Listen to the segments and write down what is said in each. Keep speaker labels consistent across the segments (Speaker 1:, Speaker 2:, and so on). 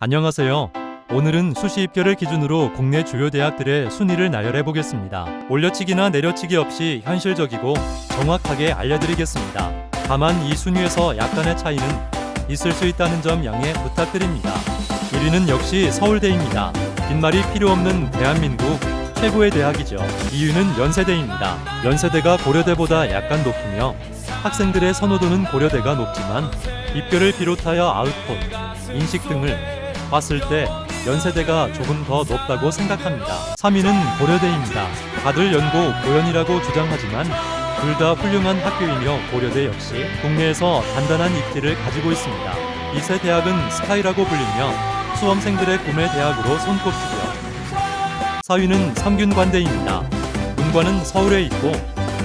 Speaker 1: 안녕하세요. 오늘은 수시 입결을 기준으로 국내 주요 대학들의 순위를 나열해 보겠습니다. 올려치기나 내려치기 없이 현실적이고 정확하게 알려드리겠습니다. 다만 이 순위에서 약간의 차이는 있을 수 있다는 점 양해 부탁드립니다. 1위는 역시 서울대입니다. 빈말이 필요 없는 대한민국 최고의 대학이죠. 2위는 연세대입니다. 연세대가 고려대보다 약간 높으며 학생들의 선호도는 고려대가 높지만 입결을 비롯하여 아웃풋, 인식 등을 봤을 때 연세대가 조금 더 높다고 생각합니다. 3위는 고려대입니다. 다들 연고 고연이라고 주장하지만 둘 다 훌륭한 학교이며 고려대 역시 국내에서 단단한 입지를 가지고 있습니다. 이세 대학은 스카이라고 불리며 수험생들의 꿈의 대학으로 손꼽히죠. 4위는 성균관대입니다. 문관은 서울에 있고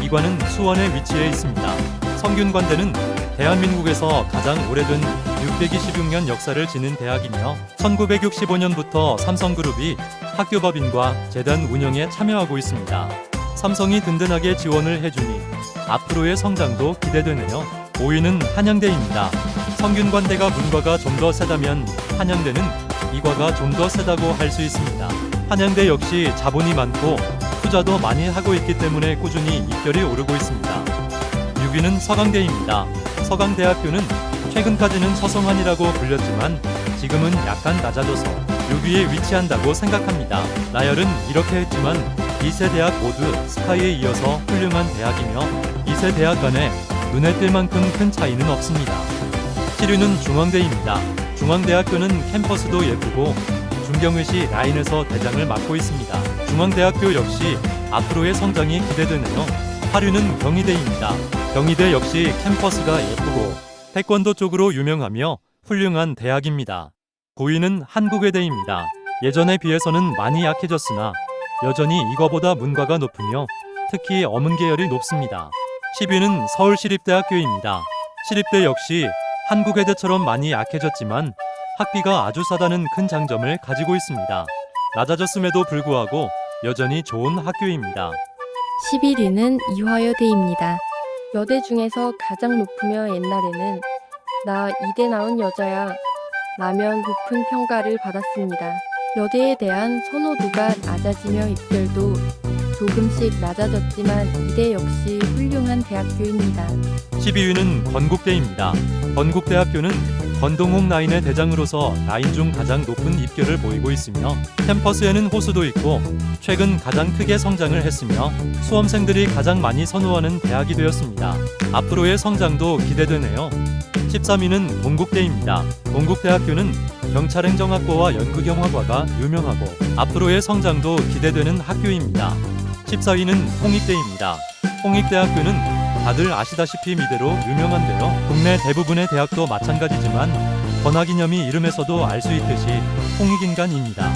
Speaker 1: 이관은 수원에 위치해 있습니다. 성균관대는 대한민국에서 가장 오래된 626년 역사를 지닌 대학이며 1965년부터 삼성그룹이 학교법인과 재단 운영에 참여하고 있습니다. 삼성이 든든하게 지원을 해주니 앞으로의 성장도 기대되네요. 5위는 한양대입니다. 성균관대가 문과가 좀 더 세다면 한양대는 이과가 좀 더 세다고 할 수 있습니다. 한양대 역시 자본이 많고 투자도 많이 하고 있기 때문에 꾸준히 입결이 오르고 있습니다. 6위는 서강대입니다. 서강대학교는 최근까지는 서성한이라고 불렸지만 지금은 약간 낮아져서 6위에 위치한다고 생각합니다. 나열은 이렇게 했지만 이세 대학 모두 스카이에 이어서 훌륭한 대학이며 이세 대학 간에 눈에 띌 만큼 큰 차이는 없습니다. 7위는 중앙대입니다. 중앙대학교는 캠퍼스도 예쁘고 중경의시 라인에서 대장을 맡고 있습니다. 중앙대학교 역시 앞으로의 성장이 기대되네요. 8위는 경희대입니다. 경희대 역시 캠퍼스가 예쁘고 태권도 쪽으로 유명하며 훌륭한 대학입니다. 9위는 한국외대입니다. 예전에 비해서는 많이 약해졌으나 여전히 이거보다 문과가 높으며 특히 어문 계열이 높습니다. 10위는 서울시립대학교입니다. 시립대 역시 한국외대처럼 많이 약해졌지만 학비가 아주 싸다는 큰 장점을 가지고 있습니다. 낮아졌음에도 불구하고 여전히 좋은 학교입니다.
Speaker 2: 11위는 이화여대입니다. 여대 중에서 가장 높으며 옛날에는 나 이대 나온 여자야 라면 높은 평가를 받았습니다. 여대에 대한 선호도가 낮아지며 입결도 조금씩 낮아졌지만 이대 역시 훌륭한 대학교입니다.
Speaker 1: 12위는 건국대입니다. 건국대학교는 건동홍 라인의 대장으로서 라인 중 가장 높은 입결을 보이고 있으며 캠퍼스에는 호수도 있고 최근 가장 크게 성장을 했으며 수험생들이 가장 많이 선호하는 대학이 되었습니다. 앞으로의 성장도 기대되네요. 13위는 동국대입니다. 동국대학교는 경찰행정학과와 연극영화과가 유명하고 앞으로의 성장도 기대되는 학교입니다. 14위는 홍익대입니다. 홍익대학교는 다들 아시다시피 미대로 유명한데요. 국내 대부분의 대학도 마찬가지지만 권학이념이 이름에서도 알 수 있듯이 홍익인간입니다.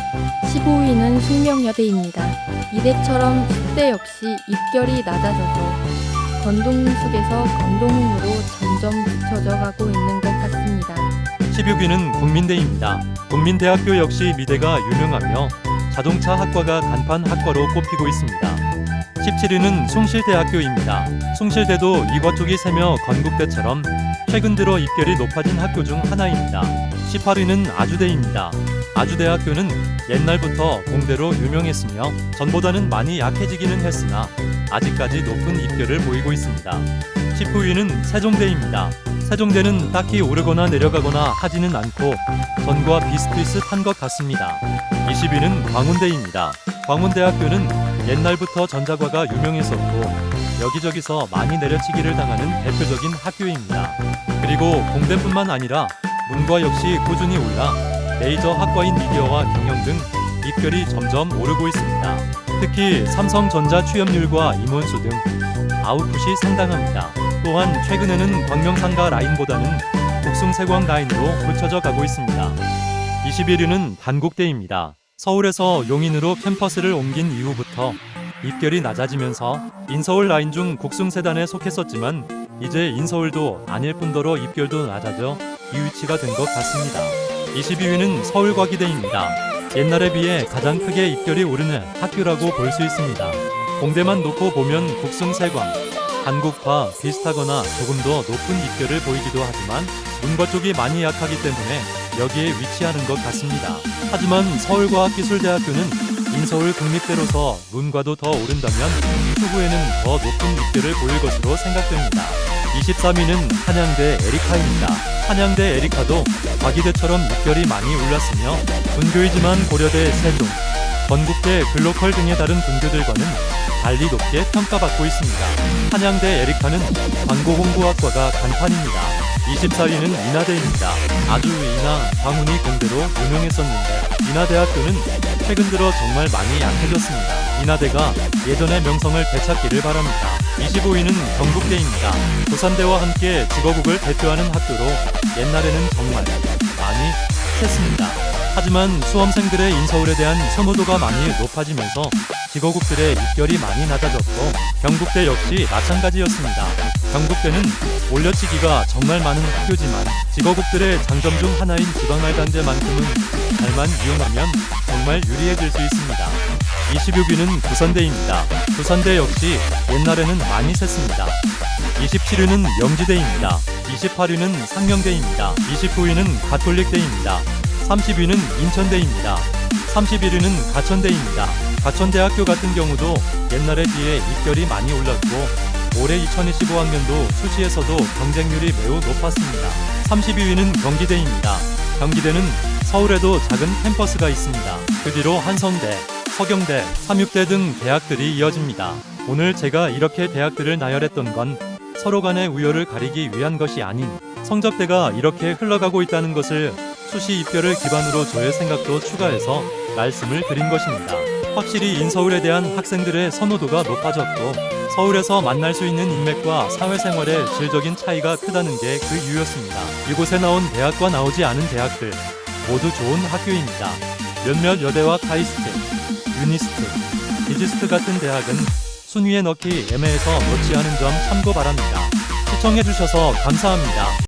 Speaker 2: 15위는 숙명여대입니다. 이대처럼 숙대 역시 입결이 낮아져서 건동숲에서 건동홍으로 점점 붙여져 가고 있는 것 같습니다.
Speaker 1: 16위는 국민대입니다. 국민대학교 역시 미대가 유명하며 자동차 학과가 간판 학과로 꼽히고 있습니다. 17위는 숭실대학교입니다. 숭실대도 이과 쪽이 세며 건국대처럼 최근 들어 입결이 높아진 학교 중 하나입니다. 18위는 아주대입니다. 아주대학교는 옛날부터 공대로 유명했으며 전보다는 많이 약해지기는 했으나 아직까지 높은 입결을 보이고 있습니다. 19위는 세종대입니다. 세종대는 딱히 오르거나 내려가거나 하지는 않고 전과 비슷비슷한 것 같습니다. 20위는 광운대입니다. 광운대학교는 옛날부터 전자과가 유명했었고 여기저기서 많이 내려치기를 당하는 대표적인 학교입니다. 그리고 공대뿐만 아니라 문과 역시 꾸준히 올라 메이저 학과인 미디어와 경영 등 입결이 점점 오르고 있습니다. 특히 삼성전자 취업률과 임원수 등 아웃풋이 상당합니다. 또한 최근에는 광명상가 라인보다는 국숭세광 라인으로 붙여져 가고 있습니다. 21위는 단국대입니다. 서울에서 용인으로 캠퍼스를 옮긴 이후부터 입결이 낮아지면서 인서울 라인 중 국숭세단에 속했었지만 이제 인서울도 아닐 뿐더러 입결도 낮아져 이 위치가 된 것 같습니다. 22위는 서울과기대입니다. 옛날에 비해 가장 크게 입결이 오르는 학교라고 볼 수 있습니다. 공대만 놓고 보면 국숭세광, 단국과 비슷하거나 조금 더 높은 입결을 보이기도 하지만 문과 쪽이 많이 약하기 때문에 여기에 위치하는 것 같습니다. 하지만 서울과학기술대학교는 인서울 국립대로서 문과도 더 오른다면 추후에는 더 높은 입결을 보일 것으로 생각됩니다. 23위는 한양대 에리카입니다. 한양대 에리카도 과기대처럼 입결이 많이 올랐으며 분교이지만 고려대, 세종, 건국대, 글로컬 등의 다른 분교들과는 달리 높게 평가받고 있습니다. 한양대 에리카는 광고홍보학과가 간판입니다. 24위는 인하대입니다. 아주 인하, 광운이 공대로 유명했었는데 인하대학교는 최근 들어 정말 많이 약해졌습니다. 인하대가 예전의 명성을 되찾기를 바랍니다. 25위는 경북대입니다. 부산대와 함께 직어국을 대표하는 학교로 옛날에는 정말 많이 했습니다. 하지만 수험생들의 인서울에 대한 선호도가 많이 높아지면서 직어국들의 입결이 많이 낮아졌고 경북대 역시 마찬가지였습니다. 경북대는 올려치기가 정말 많은 학교지만 직어국들의 장점 중 하나인 지방말단제만큼은 잘만 이용하면 정말 유리해질 수 있습니다. 26위는 부산대입니다. 부산대 역시 옛날에는 많이 셌습니다. 27위는 명지대입니다. 28위는 상명대입니다. 29위는 가톨릭대입니다. 30위는 인천대입니다. 31위는 가천대입니다. 가천대학교 같은 경우도 옛날에 비해 입결이 많이 올랐고 올해 2025학년도 수시에서도 경쟁률이 매우 높았습니다. 32위는 경기대입니다. 경기대는 서울에도 작은 캠퍼스가 있습니다. 그 뒤로 한성대, 서경대, 삼육대 등 대학들이 이어집니다. 오늘 제가 이렇게 대학들을 나열했던 건 서로 간의 우열을 가리기 위한 것이 아닌 성적대가 이렇게 흘러가고 있다는 것을 수시 입결을 기반으로 저의 생각도 추가해서 말씀을 드린 것입니다. 확실히 인서울에 대한 학생들의 선호도가 높아졌고 서울에서 만날 수 있는 인맥과 사회생활의 질적인 차이가 크다는 게 그 이유였습니다. 이곳에 나온 대학과 나오지 않은 대학들 모두 좋은 학교입니다. 몇몇 여대와 카이스트, 유니스트, 디지스트 같은 대학은 순위에 넣기 애매해서 넣지 않은 점 참고 바랍니다. 시청해주셔서 감사합니다.